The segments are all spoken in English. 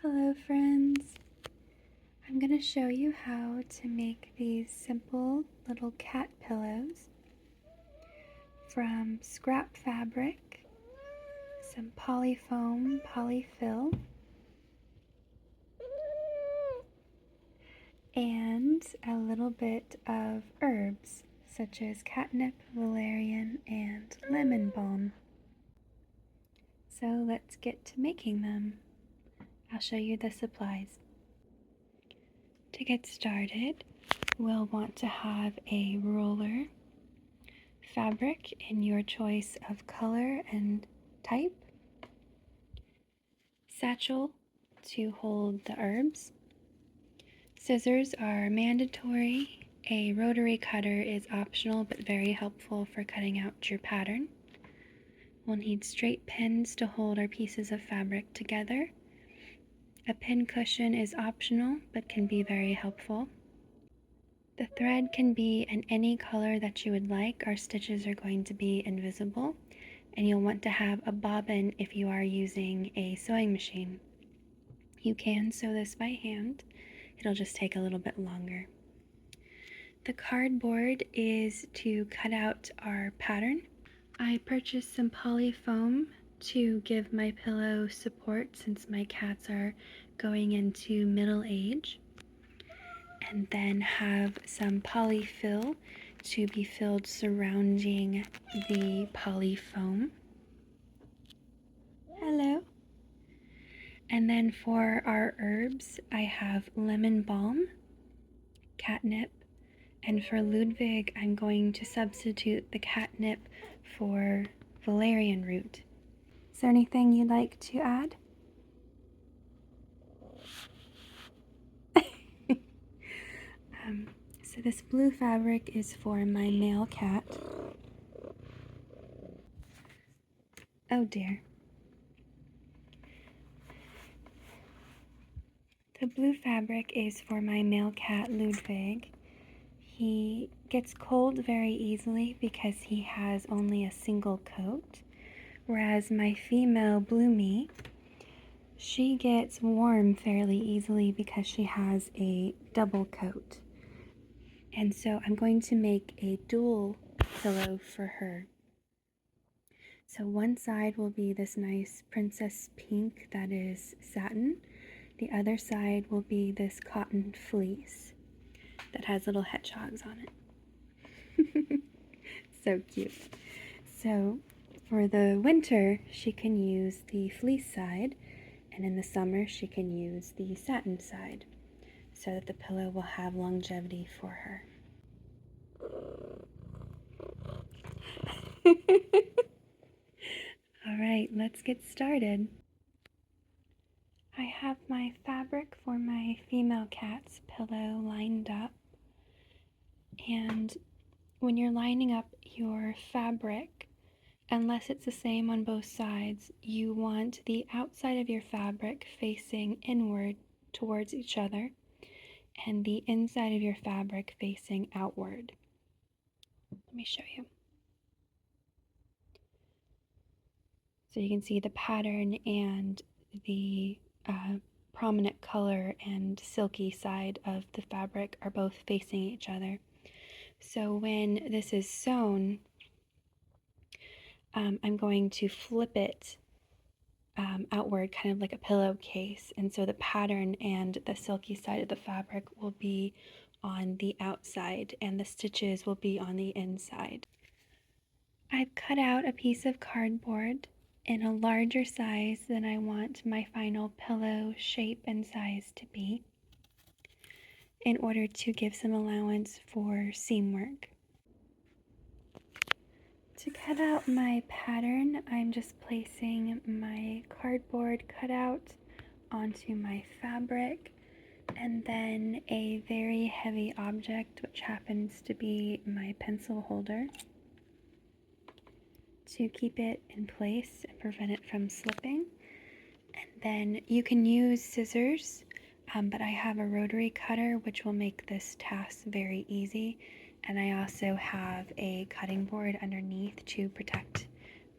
Hello friends! I'm going to show you how to make these simple little cat pillows from scrap fabric, some polyfoam, polyfill, and a little bit of herbs such as catnip, valerian, and lemon balm. So let's get to making them. I'll show you the supplies. To get started, we'll want to have a roller, fabric in your choice of color and type, satchel to hold the herbs. Scissors are mandatory. A rotary cutter is optional but very helpful for cutting out your pattern. We'll need straight pins to hold our pieces of fabric together. A pin cushion is optional but can be very helpful. The thread can be in any color that you would like. Our stitches are going to be invisible, and you'll want to have a bobbin if you are using a sewing machine. You can sew this by hand. It'll just take a little bit longer. The cardboard is to cut out our pattern. I purchased some polyfoam to give my pillow support since my cats are going into middle age. And then have some polyfill to be filled surrounding the polyfoam. Hello. And then for our herbs, I have lemon balm, catnip, and for Ludwig, I'm going to substitute the catnip for valerian root. Is there anything you'd like to add? So this blue fabric is for my male cat. Oh dear. The blue fabric is for my male cat Ludwig. He gets cold very easily because he has only a single coat, whereas my female Bloomy, she gets warm fairly easily because she has a double coat. And so I'm going to make a dual pillow for her. So one side will be this nice princess pink that is satin. The other side will be this cotton fleece that has little hedgehogs on it. So cute. So for the winter, she can use the fleece side, and in the summer, she can use the satin side, so that the pillow will have longevity for her. All right, let's get started. I have my fabric for my female cat's pillow lined up, and when you're lining up your fabric, unless it's the same on both sides, you want the outside of your fabric facing inward towards each other and the inside of your fabric facing outward. Let me show you. So you can see the pattern and the prominent color and silky side of the fabric are both facing each other. So when this is sewn, I'm going to flip it outward, kind of like a pillowcase, and so the pattern and the silky side of the fabric will be on the outside and the stitches will be on the inside. I've cut out a piece of cardboard in a larger size than I want my final pillow shape and size to be, in order to give some allowance for seam work. To cut out my pattern, I'm just placing my cardboard cutout onto my fabric, and then a very heavy object, which happens to be my pencil holder, to keep it in place and prevent it from slipping. And then you can use scissors, but I have a rotary cutter, which will make this task very easy. And I also have a cutting board underneath to protect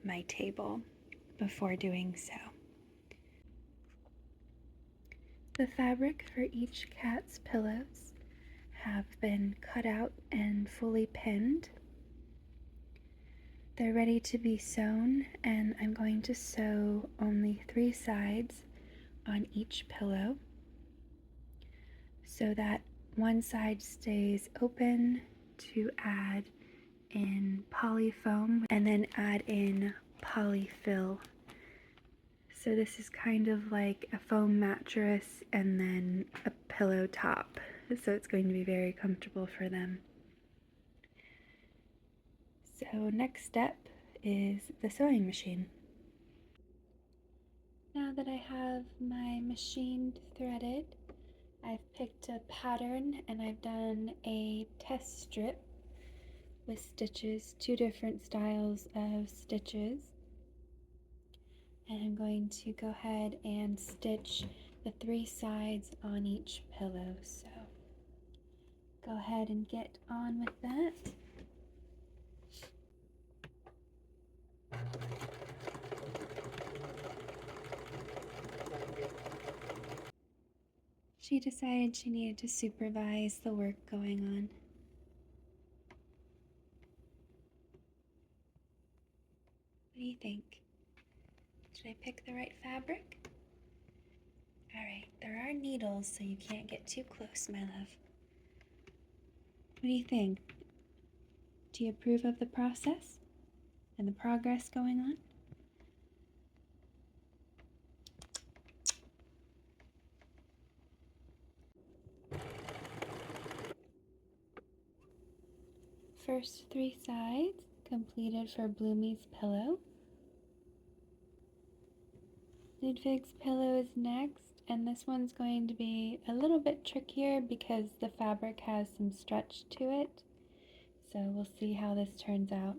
my table before doing so. The fabric for each cat's pillows have been cut out and fully pinned. They're ready to be sewn, and I'm going to sew only 3 sides on each pillow so that one side stays open to add in polyfoam and then add in polyfill. So this is kind of like a foam mattress and then a pillow top. So it's going to be very comfortable for them. So next step is the sewing machine. Now that I have my machine threaded, I've picked a pattern and I've done a test strip with stitches, 2 different styles of stitches. And I'm going to go ahead and stitch the 3 sides on each pillow. So go ahead and get on with that. She decided she needed to supervise the work going on. What do you think? Did I pick the right fabric? Alright, there are needles, so you can't get too close, my love. What do you think? Do you approve of the process and the progress going on? First 3 sides completed for Bloomy's pillow. Ludwig's pillow is next, and this one's going to be a little bit trickier because the fabric has some stretch to it. So we'll see how this turns out.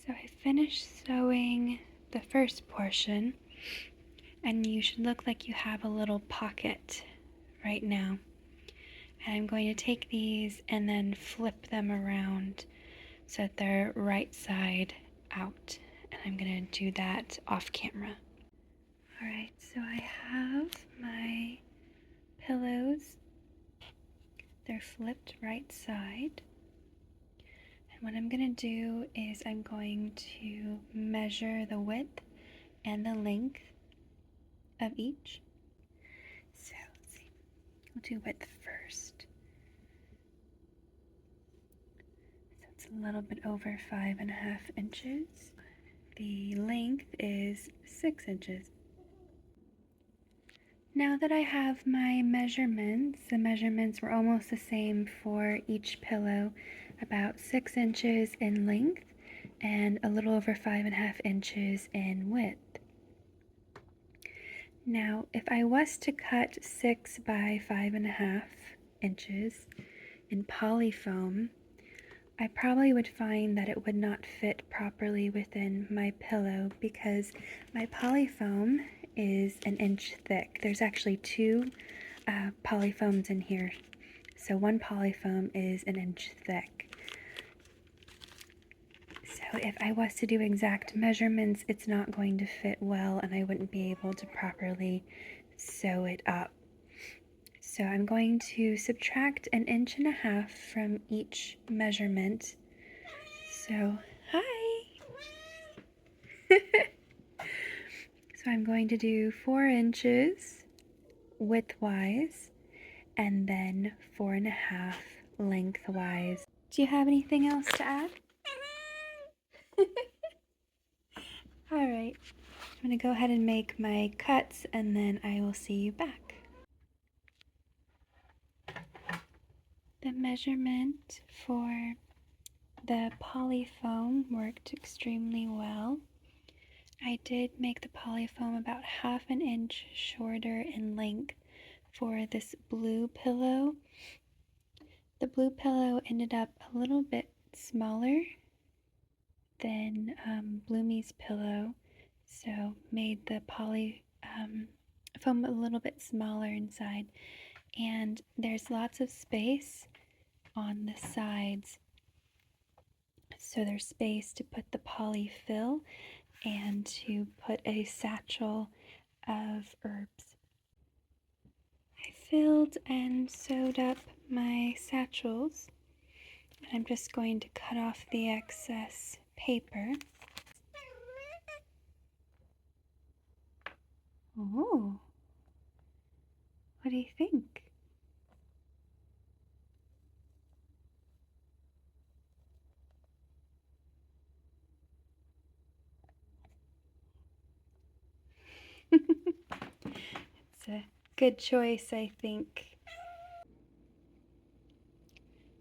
So I finished sewing the first portion, and you should look like you have a little pocket right now. And I'm going to take these and then flip them around so that they're right side out. And I'm going to do that off camera. Alright, so I have my pillows. They're flipped right side. And what I'm going to do is I'm going to measure the width and the length of each. So let's see, we'll do width first. So it's a little bit over 5.5 inches. The length is 6 inches. Now that I have my measurements, the measurements were almost the same for each pillow, about 6 inches in length and a little over 5.5 inches in width. Now, if I was to cut 6 by 5.5 inches in polyfoam, I probably would find that it would not fit properly within my pillow because my polyfoam is 1 inch thick. There's actually 2 polyfoams in here, so one polyfoam is 1 inch thick. So if I was to do exact measurements, it's not going to fit well and I wouldn't be able to properly sew it up. So I'm going to subtract 1.5 inches from each measurement. So, hi! So I'm going to do 4 inches widthwise and then 4.5 lengthwise. Do you have anything else to add? Alright, I'm going to go ahead and make my cuts and then I will see you back. The measurement for the polyfoam worked extremely well. I did make the polyfoam about 1/2 inch shorter in length for this blue pillow. The blue pillow ended up a little bit smaller than Bloomy's pillow, so made the foam a little bit smaller inside, and there's lots of space on the sides. So there's space to put the polyfill and to put a satchel of herbs. I filled and sewed up my satchels, and I'm just going to cut off the excess paper. Oh, what do you think? It's a good choice, I think.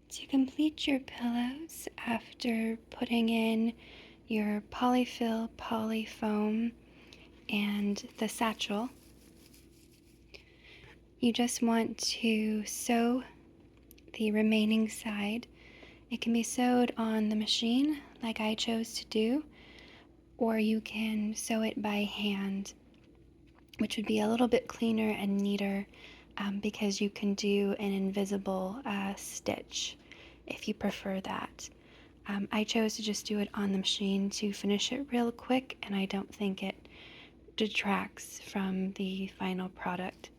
To complete your pillows, after putting in your polyfill, polyfoam, and the satchel, you just want to sew the remaining side. It can be sewed on the machine like I chose to do, or you can sew it by hand, which would be a little bit cleaner and neater, because you can do an invisible stitch if you prefer that. I chose to just do it on the machine to finish it real quick, and I don't think it detracts from the final product.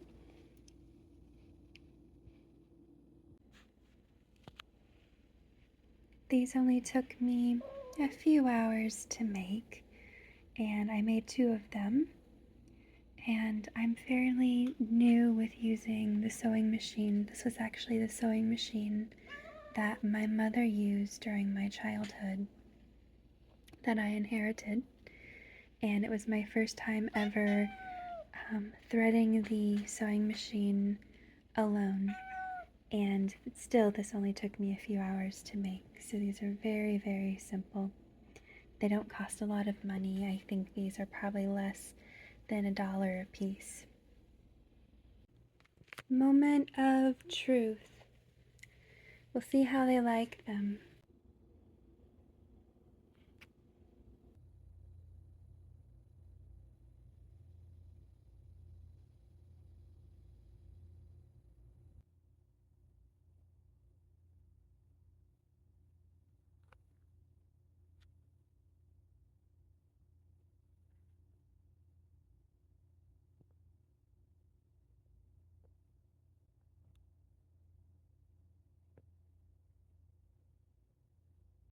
These only took me a few hours to make, and I made 2 of them. And I'm fairly new with using the sewing machine. This was actually the sewing machine that my mother used during my childhood that I inherited. And it was my first time ever threading the sewing machine alone. And still, this only took me a few hours to make. So these are very, very simple. They don't cost a lot of money. I think these are probably less than $1 a piece. Moment of truth. We'll see how they like them.